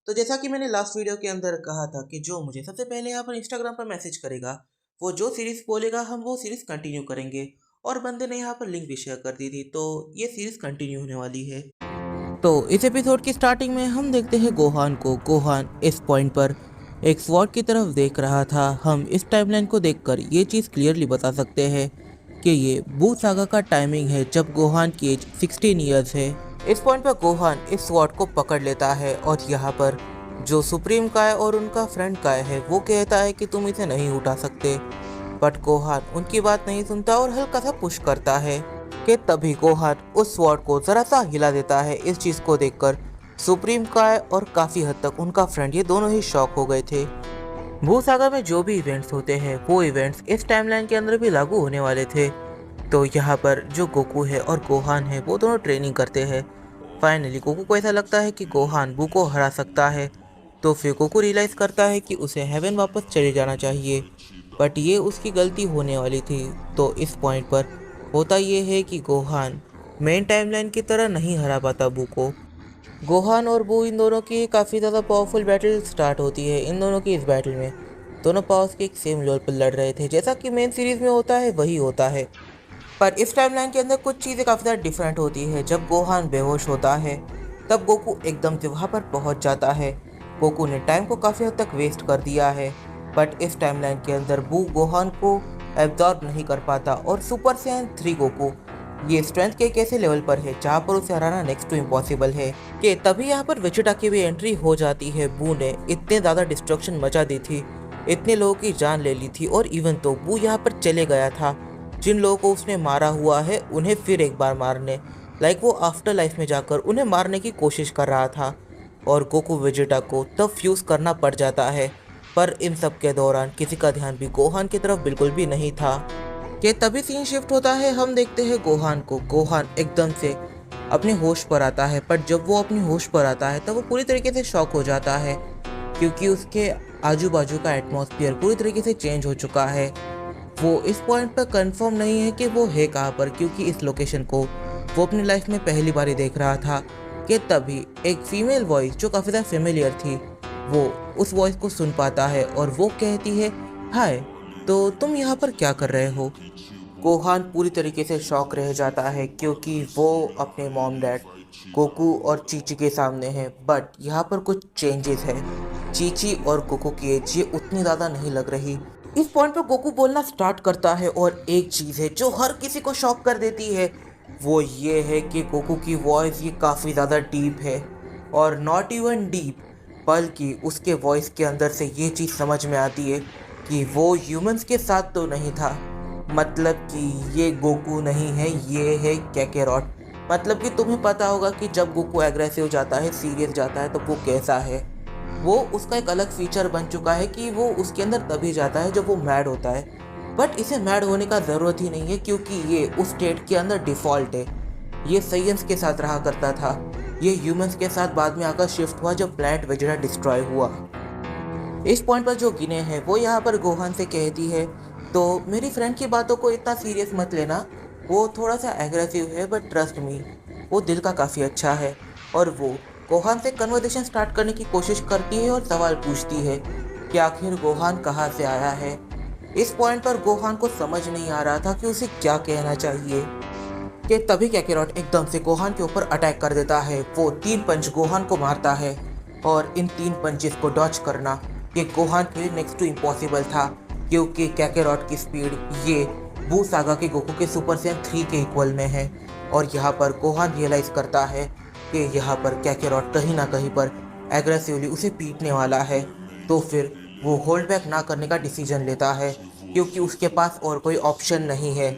तो जैसा कि मैंने लास्ट वीडियो के अंदर कहा था कि जो मुझे सबसे पहले यहाँ पर इंस्टाग्राम पर मैसेज करेगा, वो जो सीरीज़ बोलेगा हम वो सीरीज़ कंटिन्यू करेंगे। और बंदे ने यहाँ पर लिंक भी शेयर कर दी थी, तो ये सीरीज़ कंटिन्यू होने वाली है। तो इस एपिसोड की स्टार्टिंग में हम देखते हैं गोहान को। गोहान इस पॉइंट पर एक स्वॉर्ड की तरफ देख रहा था। हम इस टाइमलाइन को देखकर ये चीज़ क्लियरली बता सकते हैं कि ये बू सागा का टाइमिंग है जब गोहान की एज 16 ईयर्स है। इस पॉइंट पर गोहान इस स्वॉर्ड को पकड़ लेता है और यहाँ पर जो सुप्रीम काय और उनका फ्रेंड काय है वो कहता है कि तुम इसे नहीं उठा सकते, बट गोहान उनकी बात नहीं सुनता और हल्का सा पुश करता है कि तभी गोहान उस स्वॉर्ड को जरा सा हिला देता है। इस चीज़ को देखकर सुप्रीम काय और काफ़ी हद तक उनका फ्रेंड ये दोनों ही शॉक हो गए थे। भूसागा में जो भी इवेंट्स होते हैं वो इवेंट्स इस टाइमलाइन के अंदर भी लागू होने वाले थे। तो यहाँ पर जो गोकू है और गोहान है वो दोनों ट्रेनिंग करते हैं। फाइनली गोकू को ऐसा लगता है कि गोहान बू को हरा सकता है, तो फिर गोकू रियलाइज़ करता है कि उसे हेवन वापस चले जाना चाहिए, बट ये उसकी गलती होने वाली थी। तो इस पॉइंट पर होता ये है कि गोहान मेन टाइमलाइन की तरह नहीं हरा पाता बू को। गोहान और बू इन दोनों की काफ़ी ज़्यादा पावरफुल बैटल स्टार्ट होती है। इन दोनों की इस बैटल में दोनों पावर्स के एक सेम लेवल पर लड़ रहे थे, जैसा कि मेन सीरीज़ में होता है वही होता है। पर इस टाइमलाइन के अंदर कुछ चीज़ें काफ़ी ज़्यादा डिफरेंट होती है। जब गोहान बेहोश होता है तब गोकू एकदम से वहाँ पर पहुँच जाता है। गोकू ने टाइम को काफ़ी हद तक वेस्ट कर दिया है, बट इस टाइमलाइन के अंदर बू गोहान को एब्जॉर्ब नहीं कर पाता और सुपर सैयन 3 गोकू ये स्ट्रेंथ के एक ऐसे लेवल पर है जहाँ पर उसे हराना नेक्स्ट टू इम्पॉसिबल है। कि तभी यहाँ पर वेजिटा की भी एंट्री हो जाती है। बू ने इतने ज़्यादा डिस्ट्रक्शन मचा दी थी, इतने लोगों की जान ले ली थी, और इवन तो बू यहाँ पर चले गया था जिन लोगों को उसने मारा हुआ है उन्हें फिर एक बार मारने, लाइक वो आफ्टर लाइफ में जाकर उन्हें मारने की कोशिश कर रहा था। और गोकू वेजिटा को तब फ्यूज़ करना पड़ जाता है, पर इन सब के दौरान किसी का ध्यान भी गोहान की तरफ बिल्कुल भी नहीं था। कि तभी सीन शिफ्ट होता है। हम देखते हैं गोहान को। गोहान एकदम से अपने होश पर आता है, पर जब वो अपनी होश पर आता है तब वो पूरी तरीके से शॉक हो जाता है, क्योंकि उसके आजू बाजू का एटमॉस्फेयर पूरी तरीके से चेंज हो चुका है। वो इस पॉइंट पर कंफर्म नहीं है कि वो है कहाँ पर, क्योंकि इस लोकेशन को वो अपनी लाइफ में पहली बार ही देख रहा था। कि तभी एक फीमेल वॉइस जो काफ़ी ज़्यादा फेमिलियर थी वो उस वॉइस को सुन पाता है और वो कहती है, हाय, तो तुम यहाँ पर क्या कर रहे हो। गोहान पूरी तरीके से शॉक रह जाता है, क्योंकि वो अपने मॉम डैड गोकू और चीची के सामने है, बट यहाँ पर कुछ चेंजेस है। चीची और गोकू की एज ये उतनी ज़्यादा नहीं लग रही। इस पॉइंट पर गोकू बोलना स्टार्ट करता है, और एक चीज़ है जो हर किसी को शॉक कर देती है, वो ये है कि गोकू की वॉइस ये काफ़ी ज़्यादा डीप है, और नॉट इवन डीप, बल्कि उसके वॉइस के अंदर से ये चीज़ समझ में आती है कि वो ह्यूमंस के साथ तो नहीं था। मतलब कि ये गोकू नहीं है, ये है कैकेरॉट। मतलब कि तुम्हें पता होगा कि जब गोकू एग्रेसिव जाता है, सीरियस जाता है, तो वो कैसा है। वो उसका एक अलग फीचर बन चुका है कि वो उसके अंदर तभी जाता है जब वो मैड होता है, बट इसे मैड होने का ज़रूरत ही नहीं है, क्योंकि ये उस स्टेट के अंदर डिफ़ॉल्ट है। ये साइंस के साथ रहा करता था, ये ह्यूमंस के साथ बाद में आकर शिफ्ट हुआ जब प्लैनेट वेजिटा डिस्ट्रॉय हुआ। इस पॉइंट पर जो गिने हैं वो यहाँ पर गोहान से कहती है, तो मेरी फ्रेंड की बातों को इतना सीरियस मत लेना, वो थोड़ा सा एग्रेसिव है, बट ट्रस्ट मी वो दिल का काफ़ी अच्छा है। और वो गोहान से कन्वर्सेशन स्टार्ट करने की कोशिश करती है और सवाल पूछती है कि आखिर गोहान कहाँ से आया है। इस पॉइंट पर गोहान को समझ नहीं आ रहा था कि उसे क्या कहना चाहिए। कि तभी कैकेरॉट एकदम से गोहान के ऊपर अटैक कर देता है। वो 3 पंच गोहान को मारता है, और इन 3 पंचेस को डॉच करना ये गोहान के लिए नेक्स्ट टू इम्पॉसिबल था, क्योंकि कैकेरॉट की स्पीड ये बू सागा के गोकू के सुपर सैयन 3 के इक्वल में है। और यहाँ पर गोहान रियलाइज़ करता है कि यहाँ पर कैकेरॉट कहीं ना कहीं पर एग्रेसिवली उसे पीटने वाला है, तो फिर वो होल्ड बैक ना करने का डिसीजन लेता है, क्योंकि उसके पास और कोई ऑप्शन नहीं है।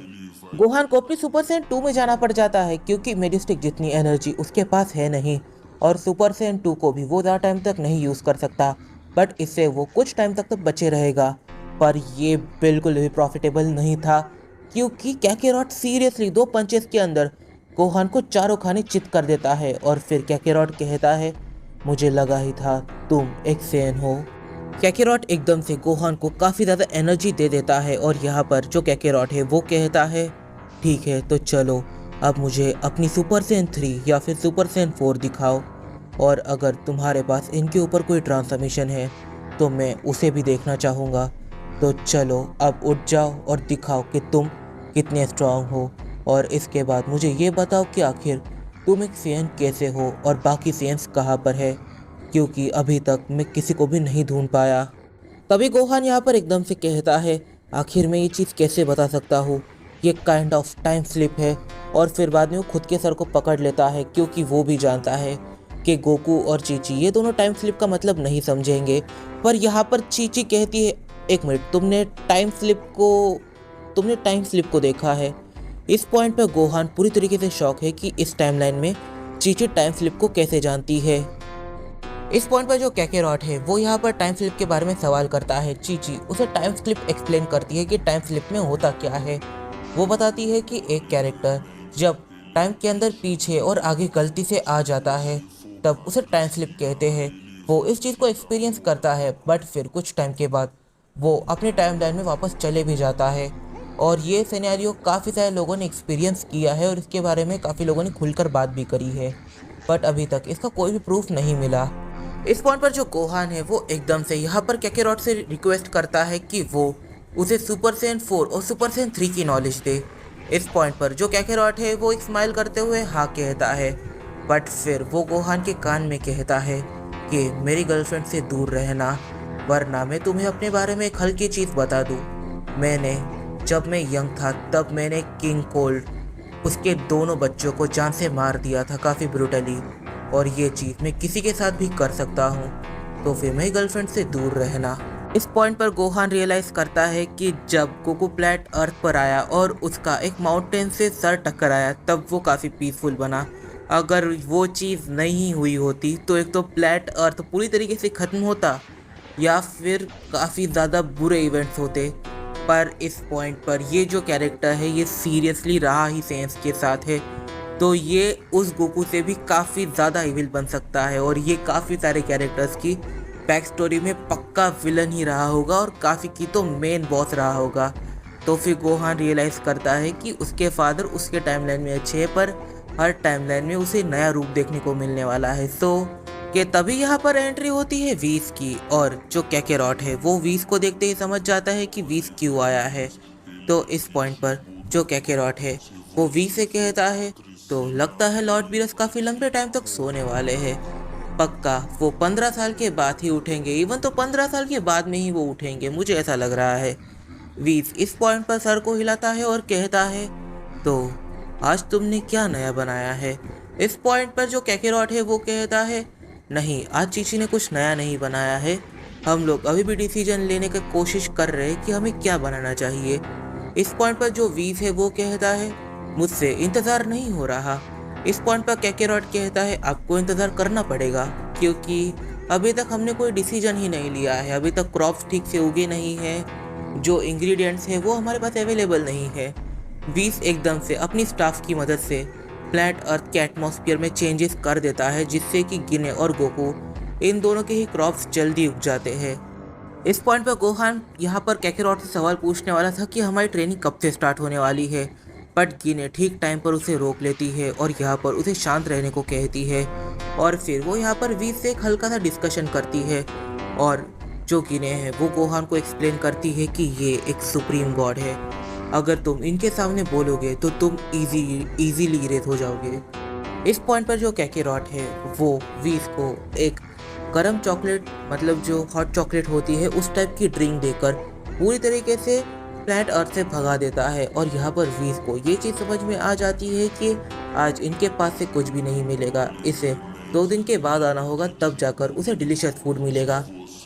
गोहान को अपनी सुपर सैयन 2 में जाना पड़ जाता है, क्योंकि मेडिस्टिक जितनी एनर्जी उसके पास है नहीं, और सुपर सैयन 2 को भी वो ज़्यादा टाइम तक नहीं यूज़ कर सकता, बट इससे वो कुछ टाइम तक तो बचे रहेगा। पर ये बिल्कुल भी प्रॉफिटेबल नहीं था, क्योंकि कैकेरॉट सीरियसली 2 पंचेस के अंदर गोहान को चारों खाने चित कर देता है। और फिर कैकेरॉट कहता है, मुझे लगा ही था तुम एक सैयन हो। कैकेरॉट एकदम से गोहान को काफ़ी ज़्यादा एनर्जी दे देता है, और यहाँ पर जो कैकेरॉट है वो कहता है, ठीक है तो चलो अब मुझे अपनी सुपर सैयन 3 या फिर सुपर सैयन 4 दिखाओ। और अगर तुम्हारे पास इनके ऊपर कोई ट्रांसफॉर्मेशन है तो मैं उसे भी देखना चाहूँगा। तो चलो अब उठ जाओ और दिखाओ कि तुम कितने स्ट्रांग हो, और इसके बाद मुझे ये बताओ कि आखिर तुम एक सेंट कैसे हो और बाकी सेंट्स कहाँ पर है, क्योंकि अभी तक मैं किसी को भी नहीं ढूंढ पाया। तभी गोहान यहाँ पर एकदम से कहता है, आखिर मैं ये चीज़ कैसे बता सकता हूँ, ये काइंड ऑफ टाइम स्लिप है। और फिर बाद में वो खुद के सर को पकड़ लेता है, क्योंकि वो भी जानता है कि गोकू और चीची ये दोनों टाइम स्लिप का मतलब नहीं समझेंगे। पर यहाँ पर चीची कहती है, एक मिनट, तुमने टाइम स्लिप को देखा है? इस पॉइंट पर गोहान पूरी तरीके से शॉक है कि इस टाइमलाइन में चीची टाइम स्लिप को कैसे जानती है। इस पॉइंट पर जो कैकेरॉट है वो यहाँ पर टाइम स्लिप के बारे में सवाल करता है। चीची उसे टाइम स्लिप एक्सप्लेन करती है कि टाइम स्लिप में होता क्या है। वो बताती है कि एक कैरेक्टर जब टाइम के अंदर पीछे और आगे गलती से आ जाता है तब उसे टाइम स्लिप कहते हैं। वो इस चीज़ को एक्सपीरियंस करता है, बट फिर कुछ टाइम के बाद वो अपने टाइम लाइन में वापस चले भी जाता है। और ये सिनेरियो काफ़ी सारे लोगों ने एक्सपीरियंस किया है और इसके बारे में काफ़ी लोगों ने खुलकर बात भी करी है, बट अभी तक इसका कोई भी प्रूफ नहीं मिला। इस पॉइंट पर जो गोहान है वो एकदम से यहाँ पर कैकेरॉट से रिक्वेस्ट करता है कि वो उसे सुपर सेन 4 और सुपर सेन 3 की नॉलेज दे। इस पॉइंट पर जो कैकेरॉट है वो एक स्माइल करते हुए हाँ कहता है, बट फिर वो गोहान के कान में कहता है कि मेरी गर्लफ्रेंड से दूर रहना, वरना मैं तुम्हें अपने बारे में एक हल्की चीज़ बता दूँ। जब मैं यंग था तब मैंने किंग कोल्ड उसके दोनों बच्चों को जान से मार दिया था, काफ़ी ब्रूटली, और ये चीज़ मैं किसी के साथ भी कर सकता हूँ, तो फिर मेरी गर्लफ्रेंड से दूर रहना। इस पॉइंट पर गोहान रियलाइज़ करता है कि जब गोकू प्लैट अर्थ पर आया और उसका एक माउंटेन से सर टकराया तब वो काफ़ी पीसफुल बना। अगर वो चीज़ नहीं हुई होती तो एक तो प्लैट अर्थ पूरी तरीके से ख़त्म होता या फिर काफ़ी ज़्यादा बुरे इवेंट्स होते। पर इस पॉइंट पर ये जो कैरेक्टर है ये सीरियसली रहा ही सेंस के साथ है, तो ये उस गोकू से भी काफ़ी ज़्यादा इविल बन सकता है और ये काफ़ी सारे कैरेक्टर्स की बैक स्टोरी में पक्का विलन ही रहा होगा और काफ़ी की तो मेन बॉस रहा होगा। तो फिर गोहान रियलाइज़ करता है कि उसके फादर उसके टाइमलाइन में अच्छे हैं, पर हर टाइमलाइन में उसे नया रूप देखने को मिलने वाला है। कि तभी यहाँ पर एंट्री होती है वीस की, और जो कैकेरॉट है वो वीस को देखते ही समझ जाता है कि वीस क्यों आया है। तो इस पॉइंट पर जो कैकेरॉट है वो वीस से कहता है, तो लगता है लॉर्ड बीरस काफ़ी लंबे टाइम तक सोने वाले हैं, पक्का वो 15 साल के बाद ही उठेंगे, इवन तो 15 साल के बाद में ही वो उठेंगे, मुझे ऐसा लग रहा है। वीस इस पॉइंट पर सर को हिलाता है और कहता है, तो आज तुमने क्या नया बनाया है? इस पॉइंट पर जो कैकेरॉट है वो कहता है, नहीं, आज चीची ने कुछ नया नहीं बनाया है, हम लोग अभी भी डिसीजन लेने की कोशिश कर रहे हैं कि हमें क्या बनाना चाहिए। इस पॉइंट पर जो वीस है वो कहता है, मुझसे इंतज़ार नहीं हो रहा। इस पॉइंट पर कैकेरॉट कहता है, आपको इंतज़ार करना पड़ेगा, क्योंकि अभी तक हमने कोई डिसीजन ही नहीं लिया है, अभी तक क्रॉप्स ठीक से उगे नहीं हैं, जो इंग्रेडिएंट्स हैं वो हमारे पास अवेलेबल नहीं है। वीस एकदम से अपनी स्टाफ की मदद से प्लैनेट अर्थ के एटमॉस्फेयर में चेंजेस कर देता है, जिससे कि गिने और गोकू इन दोनों के ही क्रॉप्स जल्दी उग जाते हैं। इस पॉइंट पर गोहान यहाँ पर कैकेरॉट से सवाल पूछने वाला था कि हमारी ट्रेनिंग कब से स्टार्ट होने वाली है, बट गिने ठीक टाइम पर उसे रोक लेती है और यहाँ पर उसे शांत रहने को कहती है। और फिर वो यहाँ पर वीस से एक हल्का सा डिस्कशन करती है, और जो गिने है वो गोहान को एक्सप्लेन करती है कि ये एक सुप्रीम गॉड है, अगर तुम इनके सामने बोलोगे तो तुम इजीली इरेज हो जाओगे। इस पॉइंट पर जो कैकेरॉट है वो वीस को एक गर्म चॉकलेट, मतलब जो हॉट चॉकलेट होती है उस टाइप की ड्रिंक देकर पूरी तरीके से प्लैनेट अर्थ से भगा देता है। और यहाँ पर वीस को ये चीज़ समझ में आ जाती है कि आज इनके पास से कुछ भी नहीं मिलेगा, इसे 2 दिन के बाद आना होगा, तब जाकर उसे डिलीशियस फूड मिलेगा।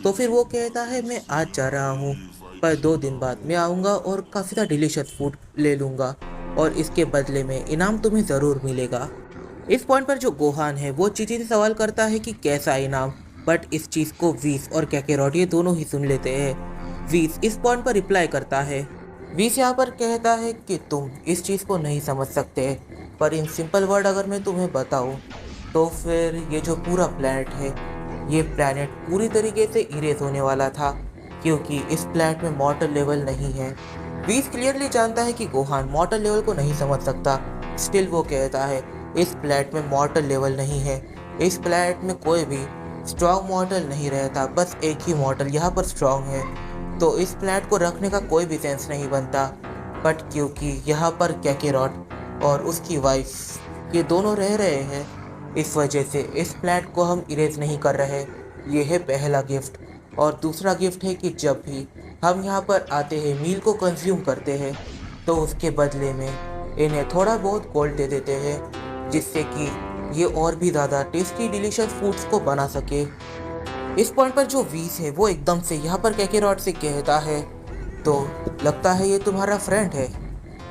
तो फिर वो कहता है, मैं आज जा रहा हूँ, पर 2 दिन बाद मैं आऊँगा और काफ़ी सा डिलीशियस फूड ले लूँगा, और इसके बदले में इनाम तुम्हें ज़रूर मिलेगा। इस पॉइंट पर जो गोहान है वो चीची से सवाल करता है कि कैसा इनाम, बट इस चीज़ को वीस और कैकेरॉट ये दोनों ही सुन लेते हैं। वीस इस पॉइंट पर रिप्लाई करता है, वीस यहाँ पर कहता है कि तुम इस चीज़ को नहीं समझ सकते, पर इन सिंपल वर्ड अगर मैं तुम्हें बताऊँ तो फिर ये जो पूरा प्लैनेट है, ये प्लैनेट पूरी तरीके से इरेज होने वाला था, क्योंकि इस प्लैनेट में मॉर्टल लेवल नहीं है। वीस क्लियरली जानता है कि गोहान मॉर्टल लेवल को नहीं समझ सकता, स्टिल वो कहता है इस प्लैनेट में मॉर्टल लेवल नहीं है, इस प्लैनेट में कोई भी स्ट्रॉन्ग मॉडल नहीं रहता, बस एक ही मॉडल यहाँ पर स्ट्रॉन्ग है। तो इस प्लैनेट को रखने का कोई भी सेंस नहीं बनता। बट क्योंकि यहाँ पर कैकेरॉट और उसकी वाइफ ये दोनों रह रहे हैं, इस वजह से इस प्लैनेट को हम इरेज नहीं कर रहे। ये है पहला गिफ्ट। और दूसरा गिफ्ट है कि जब भी हम यहाँ पर आते हैं, मील को कंज्यूम करते हैं, तो उसके बदले में इन्हें थोड़ा बहुत गोल्ड दे देते हैं, जिससे कि ये और भी ज़्यादा टेस्टी डिलीशियस फूड्स को बना सके। इस पॉइंट पर जो वीस है वो एकदम से यहाँ पर कैकेरॉट से कहता है, तो लगता है ये तुम्हारा फ्रेंड है।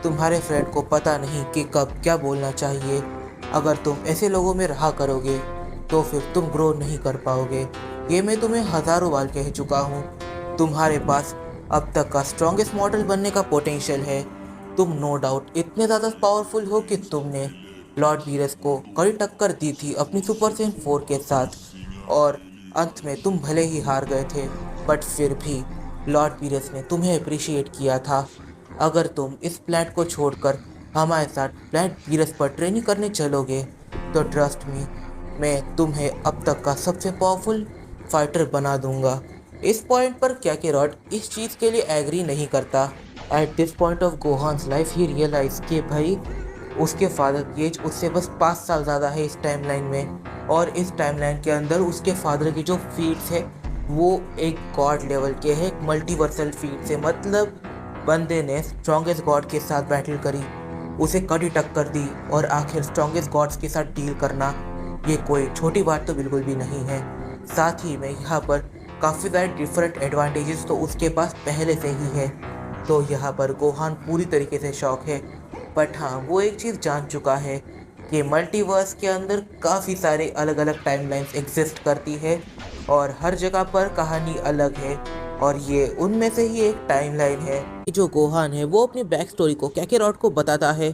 तुम्हारे फ्रेंड को पता नहीं कि कब क्या बोलना चाहिए। अगर तुम ऐसे लोगों में रहा करोगे तो फिर तुम ग्रो नहीं कर पाओगे। ये मैं तुम्हें हज़ारों बार कह चुका हूँ। तुम्हारे पास अब तक का स्ट्रॉन्गेस्ट मॉडल बनने का पोटेंशियल है। तुम नो डाउट इतने ज़्यादा पावरफुल हो कि तुमने लॉर्ड वीरस को कड़ी टक्कर दी थी अपनी सुपर सेन 4 के साथ, और अंत में तुम भले ही हार गए थे, बट फिर भी लॉर्ड वीरस ने तुम्हें अप्रिशिएट किया था। अगर तुम इस प्लैनेट को छोड़कर हमारे साथ प्लैनेट वीरस पर ट्रेनिंग करने चलोगे तो ट्रस्ट मी, मैं तुम्हें अब तक का सबसे पावरफुल फाइटर बना दूंगा। इस पॉइंट पर कैकेरॉट इस चीज़ के लिए एग्री नहीं करता। At this point of Gohan's life he realize कि भाई उसके फादर की एज उससे बस 5 साल ज़्यादा है इस टाइमलाइन में, और इस टाइमलाइन के अंदर उसके फादर की जो फीट्स है वो एक गॉड लेवल के है, एक मल्टीवर्सल फीट्स है। मतलब बंदे ने स्ट्रॉन्गेस्ट गॉड के साथ बैटल करी, उसे कड़ी टक्कर दी, और आखिर स्ट्रॉन्गेस्ट गॉड्स के साथ डील करना ये कोई छोटी बात तो बिल्कुल भी नहीं है। साथ ही में यहाँ पर काफ़ी सारे डिफरेंट एडवांटेजेस तो उसके पास पहले से ही है। तो यहाँ पर गोहान पूरी तरीके से शॉक है। बट हाँ, वो एक चीज़ जान चुका है कि मल्टीवर्स के अंदर काफ़ी सारे अलग अलग टाइमलाइंस एग्जिस्ट करती है, और हर जगह पर कहानी अलग है, और ये उनमें से ही एक टाइमलाइन है। जो गोहान है वो अपनी बैक स्टोरी को कैकेरॉट को बताता है।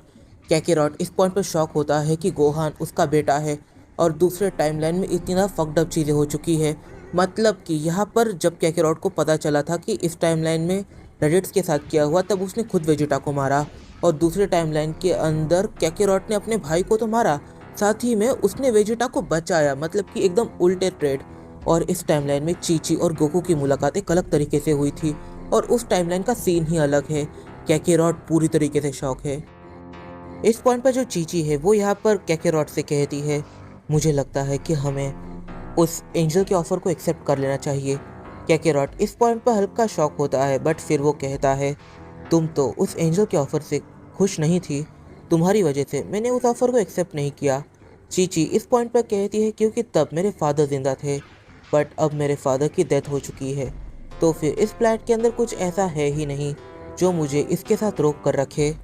कैकेरॉट इस पॉइंट पर शॉक होता है कि गोहान उसका बेटा है, और दूसरे टाइमलाइन में इतनी ज़्यादा फक्ड अप चीज़ें हो चुकी है। मतलब कि यहाँ पर जब कैकेरॉट को पता चला था कि इस टाइमलाइन में रेडिट्स के साथ किया हुआ, तब उसने खुद वेजिटा को मारा, और दूसरे टाइमलाइन के अंदर कैकेरॉट ने अपने भाई को तो मारा, साथ ही में उसने वेजिटा को बचाया। मतलब कि एकदम उल्टे ट्रेड। और इस टाइमलाइन में चीची और गोकू की मुलाकात एक अलग तरीके से हुई थी, और उस टाइमलाइन का सीन ही अलग है। कैकेरॉट पूरी तरीके से शॉक है। इस पॉइंट पर जो चीची है वो यहाँ पर कैकेरॉट से कहती है, मुझे लगता है कि हमें उस एंजल के ऑफर को एक्सेप्ट कर लेना चाहिए। कैकेरॉट इस पॉइंट पर हल्का शॉक होता है, बट फिर वो कहता है, तुम तो उस एंजल के ऑफर से खुश नहीं थी, तुम्हारी वजह से मैंने उस ऑफर को एक्सेप्ट नहीं किया। चीची इस पॉइंट पर कहती है, क्योंकि तब मेरे फादर जिंदा थे, बट अब मेरे फादर की डेथ हो चुकी है, तो फिर इस प्लैनेट के अंदर कुछ ऐसा है ही नहीं जो मुझे इसके साथ रोक कर रखे।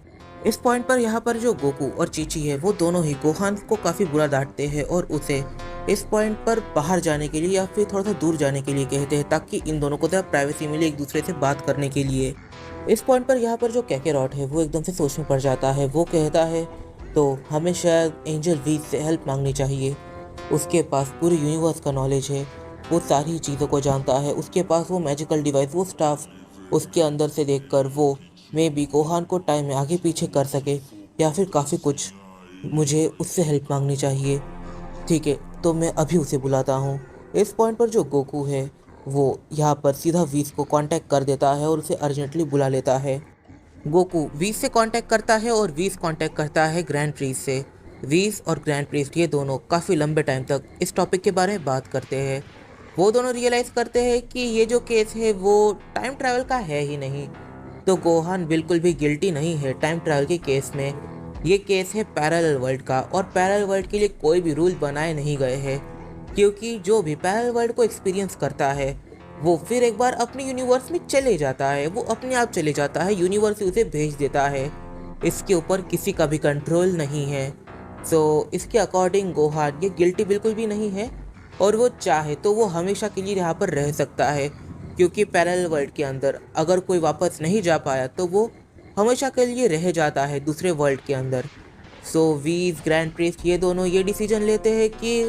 इस पॉइंट पर यहाँ पर जो गोकू और चीची है वो दोनों ही गोहान को काफ़ी बुरा डांटते हैं, और उसे इस पॉइंट पर बाहर जाने के लिए या फिर थोड़ा सा दूर जाने के लिए कहते हैं, ताकि इन दोनों को थोड़ा प्राइवेसी मिले एक दूसरे से बात करने के लिए। इस पॉइंट पर यहाँ पर जो कैकेरॉट है वो एकदम से सोच में पड़ जाता है। वो कहता है, तो हमें शायद एंजल वीज से हेल्प मांगनी चाहिए। उसके पास पूरे यूनिवर्स का नॉलेज है, वो सारी चीज़ों को जानता है, उसके पास वो मैजिकल डिवाइस, वो स्टाफ, उसके अंदर से देखकर वो मे बी गोहान को टाइम में आगे पीछे कर सके, या फिर काफ़ी कुछ। मुझे उससे हेल्प मांगनी चाहिए। ठीक है, तो मैं अभी उसे बुलाता हूँ। इस पॉइंट पर जो गोकू है वो यहाँ पर सीधा वीस को कांटेक्ट कर देता है और उसे अर्जेंटली बुला लेता है। गोकू वीस से कांटेक्ट करता है, और वीस कांटेक्ट करता है ग्रैंड प्रीस्ट से। वीस और ग्रैंड प्रीस्ट ये दोनों काफ़ी लंबे टाइम तक इस टॉपिक के बारे में बात करते हैं। वो दोनों रियलाइज़ करते हैं कि ये जो केस है वो टाइम ट्रैवल का है ही नहीं। तो गोहान बिल्कुल भी गिल्टी नहीं है टाइम ट्रैवल के केस में। ये केस है पैरेलल वर्ल्ड का, और पैरेलल वर्ल्ड के लिए कोई भी रूल बनाए नहीं गए हैं, क्योंकि जो भी पैरेलल वर्ल्ड को एक्सपीरियंस करता है वो फिर एक बार अपने यूनिवर्स में चले जाता है, वो अपने आप चले जाता है, यूनिवर्स ही उसे भेज देता है। इसके ऊपर किसी का भी कंट्रोल नहीं है। सो इसके अकॉर्डिंग गोहान ये गिल्टी बिल्कुल भी नहीं है, और वो चाहे तो वो हमेशा के लिए यहाँ पर रह सकता है, क्योंकि पैरेलल वर्ल्ड के अंदर अगर कोई वापस नहीं जा पाया तो वो हमेशा के लिए रह जाता है दूसरे वर्ल्ड के अंदर। सो वीज, ग्रैंड प्रीस्ट ये दोनों ये डिसीजन लेते हैं कि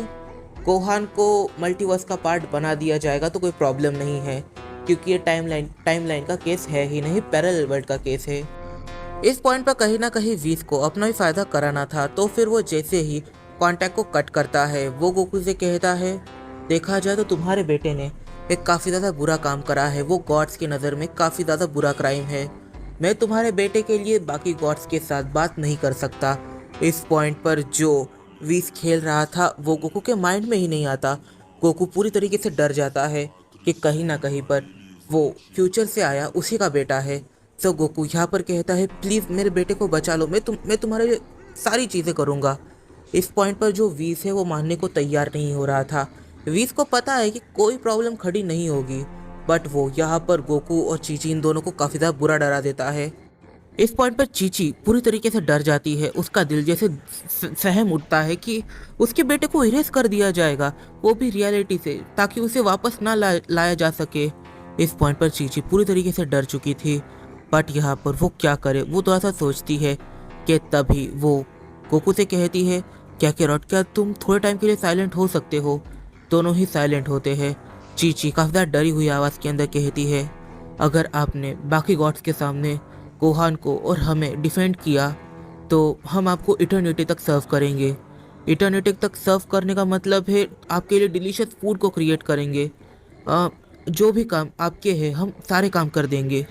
गोहान को मल्टीवर्स का पार्ट बना दिया जाएगा तो कोई प्रॉब्लम नहीं है, क्योंकि ये टाइमलाइन का केस है ही नहीं, पैरेलल वर्ल्ड का केस है। इस पॉइंट पर कहीं ना कहीं वीस को अपना भी फ़ायदा कराना था, तो फिर वो जैसे ही कांटेक्ट को कट करता है। वो गोकू से कहता है, देखा जाए तो तुम्हारे बेटे ने एक काफ़ी ज़्यादा बुरा काम करा है। वो गॉड्स की नज़र में काफ़ी ज़्यादा बुरा क्राइम है। मैं तुम्हारे बेटे के लिए बाकी गॉड्स के साथ बात नहीं कर सकता। इस पॉइंट पर जो वीस खेल रहा था वो गोकू के माइंड में ही नहीं आता। गोकू पूरी तरीके से डर जाता है कि कहीं ना कहीं पर वो फ्यूचर से आया उसी का बेटा है। तो गोकू यहाँ पर कहता है, प्लीज़ मेरे बेटे को बचा लो, मैं तुम्हारे लिए सारी चीज़ें करूँगा। इस पॉइंट पर जो वीस है वो मानने को तैयार नहीं हो रहा था। वीस को पता है कि कोई प्रॉब्लम खड़ी नहीं होगी, बट वो यहाँ पर गोकू और चीची इन दोनों को काफ़ी ज़्यादा बुरा डरा देता है। इस पॉइंट पर चीची पूरी तरीके से डर जाती है। उसका दिल जैसे सहम उठता है कि उसके बेटे को इरेज कर दिया जाएगा, वो भी रियलिटी से, ताकि उसे वापस ना लाया जा सके। इस पॉइंट पर चीची पूरी तरीके से डर चुकी थी, बट यहाँ पर वो क्या करे, वो थोड़ा सा सोचती है कि तभी वो गोकू से कहती है, क्या कैरॉट, क्या तुम थोड़े टाइम के लिए साइलेंट हो सकते हो। दोनों ही साइलेंट होते हैं। चीची काफ़ी ज़्यादा डरी हुई आवाज़ के अंदर कहती है, अगर आपने बाकी गॉड्स के सामने गोहान को और हमें डिफेंड किया तो हम आपको इटर्निटी तक सर्व करेंगे। इटर्निटी तक सर्व करने का मतलब है आपके लिए डिलीशियस फूड को क्रिएट करेंगे। जो भी काम आपके हैं हम सारे काम कर देंगे।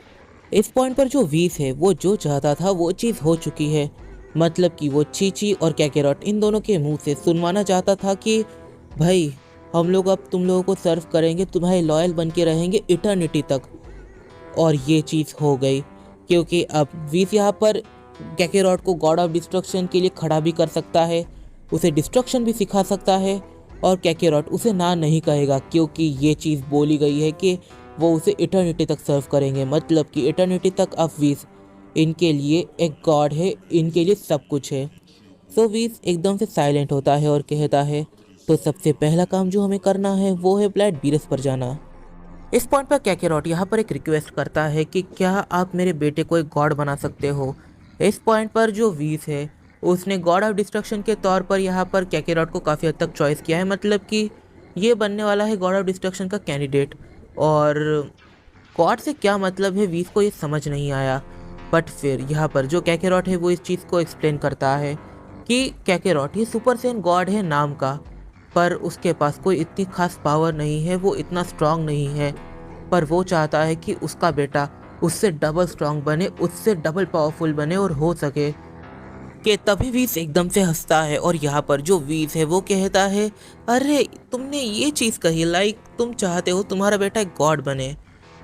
इस पॉइंट पर जो वीस है वो जो चाहता था वो चीज़ हो चुकी है। मतलब कि वो चीची और कैकेरॉट इन दोनों के मुंह से सुनवाना चाहता था कि भाई हम लोग अब तुम लोगों को सर्व करेंगे, तुम्हारे लॉयल बन के रहेंगे इटर्निटी तक। और ये चीज़ हो गई, क्योंकि अब वीस यहाँ पर कैकेरॉट को गॉड ऑफ डिस्ट्रक्शन के लिए खड़ा भी कर सकता है, उसे डिस्ट्रक्शन भी सिखा सकता है, और कैकेरॉट उसे ना नहीं कहेगा, क्योंकि ये चीज़ बोली गई है कि वो उसे इटर्निटी तक सर्व करेंगे। मतलब कि इटर्निटी तक अब वीस इनके लिए एक गॉड है, इनके लिए सब कुछ है। सो वीस एकदम से साइलेंट होता है और कहता है, तो सबसे पहला काम जो हमें करना है वो है ब्लैड बीरस पर जाना। इस पॉइंट पर कैकेरॉट यहाँ पर एक रिक्वेस्ट करता है कि क्या आप मेरे बेटे को एक गॉड बना सकते हो। इस पॉइंट पर जो वीस है उसने गॉड ऑफ डिस्ट्रक्शन के तौर पर यहाँ पर कैकेरॉट को काफ़ी हद तक चॉइस किया है। मतलब कि ये बनने वाला है गॉड ऑफ डिस्ट्रक्शन का कैंडिडेट। और गॉड से क्या मतलब है वीस को ये समझ नहीं आया। बट फिर यहाँ पर जो कैकेरॉट है वो इस चीज़ को एक्सप्लेन करता है कि कैकेरॉट ये सुपर सेन गॉड है नाम का, पर उसके पास कोई इतनी खास पावर नहीं है, वो इतना स्ट्रांग नहीं है। पर वो चाहता है कि उसका बेटा उससे डबल स्ट्रांग बने, उससे डबल पावरफुल बने और हो सके। कि तभी वीस एकदम से हंसता है और यहाँ पर जो वीस है वो कहता है, अरे तुमने ये चीज़ कही, लाइक तुम चाहते हो तुम्हारा बेटा एक गॉड बने,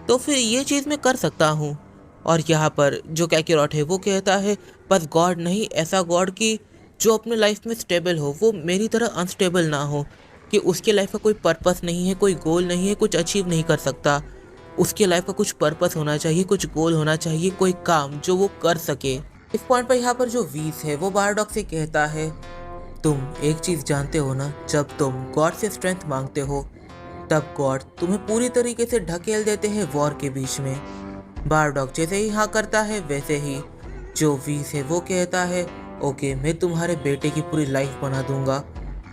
तो फिर ये चीज़ मैं कर सकता हूँ। और यहाँ पर जो कैकेरॉट है वो कहता है, बस गॉड नहीं, ऐसा गॉड कि जो अपने लाइफ में स्टेबल हो, वो मेरी तरह अनस्टेबल ना हो, कि उसके लाइफ का कोई पर्पस नहीं है, कोई गोल नहीं है, कुछ अचीव नहीं कर सकता। उसके लाइफ का कुछ पर्पस होना चाहिए, कुछ गोल होना चाहिए, कोई काम जो वो कर सके। इस पॉइंट पर यहाँ पर जो वीस है वो बारडॉग से कहता है, तुम एक चीज़ जानते हो ना, जब तुम गॉड से स्ट्रेंथ मांगते हो तब गॉड तुम्हें पूरी तरीके से ढकेल देते हैं वॉर के बीच में। बारडॉग जैसे ही हाँ करता है वैसे ही जो वीस है वो कहता है, ओके मैं तुम्हारे बेटे की पूरी लाइफ बना दूंगा,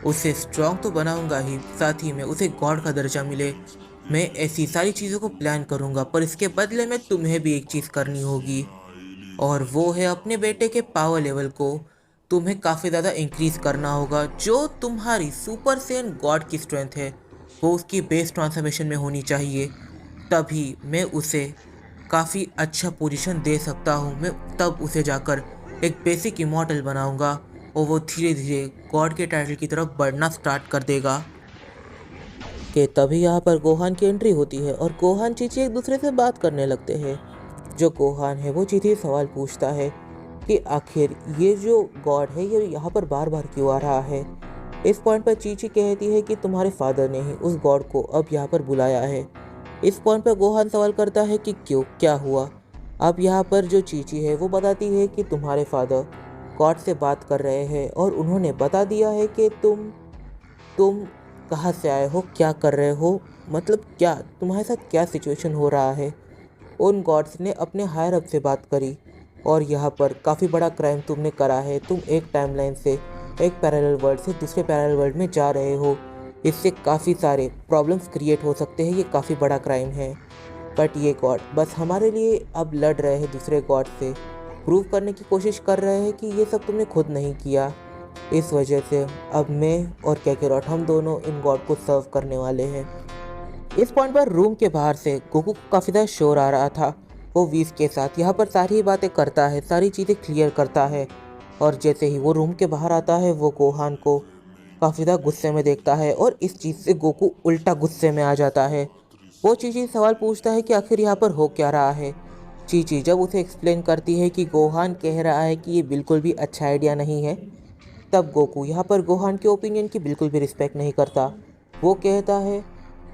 उसे स्ट्रांग तो बनाऊंगा ही, साथ ही में उसे गॉड का दर्जा मिले। मैं ऐसी सारी चीज़ों को प्लान करूंगा, पर इसके बदले में तुम्हें भी एक चीज़ करनी होगी, और वो है अपने बेटे के पावर लेवल को तुम्हें काफ़ी ज़्यादा इंक्रीज़ करना होगा। जो तुम्हारी सुपर सेन गॉड की स्ट्रेंथ है वो उसकी बेस ट्रांसफॉर्मेशन में होनी चाहिए, तभी मैं उसे काफ़ी अच्छा पोजीशन दे सकता हूँ। मैं तब उसे जाकर एक बेसिक इमॉर्टल बनाऊँगा और वो धीरे धीरे गॉड के टाइटल की तरफ बढ़ना स्टार्ट कर देगा। कि तभी यहाँ पर गोहान की एंट्री होती है और गोहान चीची एक दूसरे से बात करने लगते हैं। जो गोहान है वो चीची सवाल पूछता है कि आखिर ये जो गॉड है ये यहाँ पर बार बार क्यों आ रहा है। इस पॉइंट पर चीची कहती है कि तुम्हारे फादर ने ही उस गॉड को अब यहाँ पर बुलाया है। इस पॉइंट पर गोहान सवाल करता है कि क्यों, क्या हुआ। अब यहाँ पर जो चीची है वो बताती है कि तुम्हारे फादर गॉड से बात कर रहे हैं और उन्होंने बता दिया है कि तुम कहाँ से आए हो, क्या कर रहे हो, मतलब क्या तुम्हारे साथ क्या सिचुएशन हो रहा है। उन गॉड्स ने अपने हायर अप से बात करी और यहाँ पर काफ़ी बड़ा क्राइम तुमने करा है। तुम एक टाइमलाइन से एक पैरेलल वर्ल्ड से दूसरे पैरेलल वर्ल्ड में जा रहे हो, इससे काफ़ी सारे प्रॉब्लम्स क्रिएट हो सकते हैं, ये काफ़ी बड़ा क्राइम है। बट ये गॉड बस हमारे लिए अब लड़ रहे हैं दूसरे गॉड से, प्रूव करने की कोशिश कर रहे हैं कि ये सब तुमने खुद नहीं किया। इस वजह से अब मैं और कैकेरॉट हम दोनों इन गॉड को सर्व करने वाले हैं। इस पॉइंट पर रूम के बाहर से गोकू को काफ़ी ज़्यादा शोर आ रहा था। वो वीस के साथ यहाँ पर सारी बातें करता है, सारी चीज़ें क्लियर करता है, और जैसे ही वो रूम के बाहर आता है वो गोहान को काफ़ी ज़्यादा गुस्से में देखता है और इस चीज़ से गोकू उल्टा गुस्से में आ जाता है। वो चीची सवाल पूछता है कि आखिर यहाँ पर हो क्या रहा है। चीची जब उसे एक्सप्लेन करती है कि गोहान कह रहा है कि ये बिल्कुल भी अच्छा आइडिया नहीं है, तब गोकू यहाँ पर गोहान के ओपिनियन की बिल्कुल भी रिस्पेक्ट नहीं करता। वो कहता है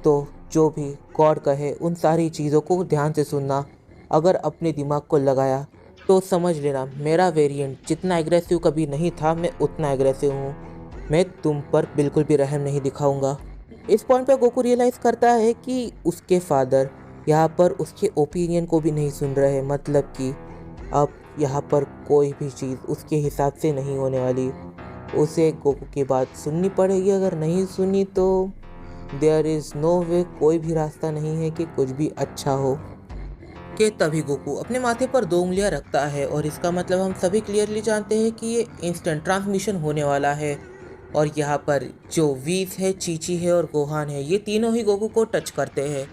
तो जो भी गॉड कहे उन सारी चीज़ों को ध्यान से सुनना, अगर अपने दिमाग को लगाया तो समझ लेना मेरा वेरिएंट जितना एग्रेसिव कभी नहीं था मैं उतना एग्रेसिव हूँ। मैं तुम पर बिल्कुल भी रहम नहीं दिखाऊंगा। इस पॉइंट पर गोकू रियलाइज़ करता है कि उसके फादर यहाँ पर उसके ओपिनियन को भी नहीं सुन रहे, मतलब कि अब यहाँ पर कोई भी चीज़ उसके हिसाब से नहीं होने वाली। उसे गोकू की बात सुननी पड़ेगी, अगर नहीं सुनी तो देयर इज़ नो वे, कोई भी रास्ता नहीं है कि कुछ भी अच्छा हो। कि तभी गोकू अपने माथे पर 2 उंगलियां रखता है और इसका मतलब हम सभी क्लियरली जानते हैं कि ये इंस्टेंट ट्रांसमिशन होने वाला है। और यहाँ पर जो वीस है, चीची है और गोहान है, ये तीनों ही गोकू को टच करते हैं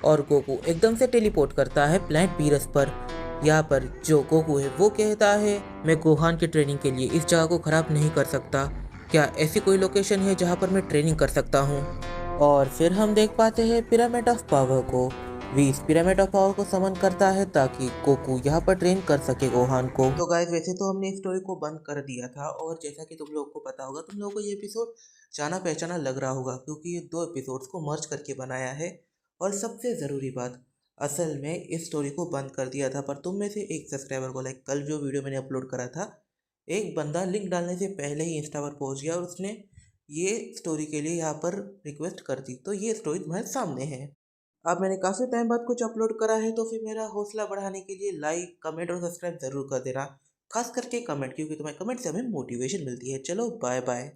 और गोकू एकदम से टेलीपोर्ट करता है प्लैनेट बीरस पर। यहाँ पर जो गोकू है वो कहता है मैं गोहान की ट्रेनिंग के लिए इस जगह को ख़राब नहीं कर सकता, क्या ऐसी कोई लोकेशन है जहाँ पर मैं ट्रेनिंग कर सकता हूँ। और फिर हम देख पाते हैं पिरामिड ऑफ पावर को। वीस पिरामिड ऑफ पावर को समन करता है ताकि गोकू यहाँ पर ट्रेन कर सके गोहान को। तो गाइस वैसे तो हमने इस स्टोरी को बंद कर दिया था, और जैसा कि तुम लोगों को पता होगा, तुम लोगों को ये एपिसोड जाना पहचाना लग रहा होगा क्योंकि ये 2 एपिसोड्स को मर्ज करके बनाया है। और सबसे ज़रूरी बात, असल में इस स्टोरी को बंद कर दिया था, पर तुम में से एक सब्सक्राइबर को, लाइक कल जो वीडियो मैंने अपलोड करा था, एक बंदा लिंक डालने से पहले ही इंस्टा पर पहुंच गया और उसने ये स्टोरी के लिए यहाँ पर रिक्वेस्ट कर दी, तो ये स्टोरी तुम्हारे सामने है। अब मैंने काफ़ी टाइम बाद कुछ अपलोड करा है, तो फिर मेरा हौसला बढ़ाने के लिए लाइक, कमेंट और सब्सक्राइब ज़रूर कर देना। खास करके कमेंट, क्योंकि तुम्हारे कमेंट से हमें मोटिवेशन मिलती है। चलो बाय बाय।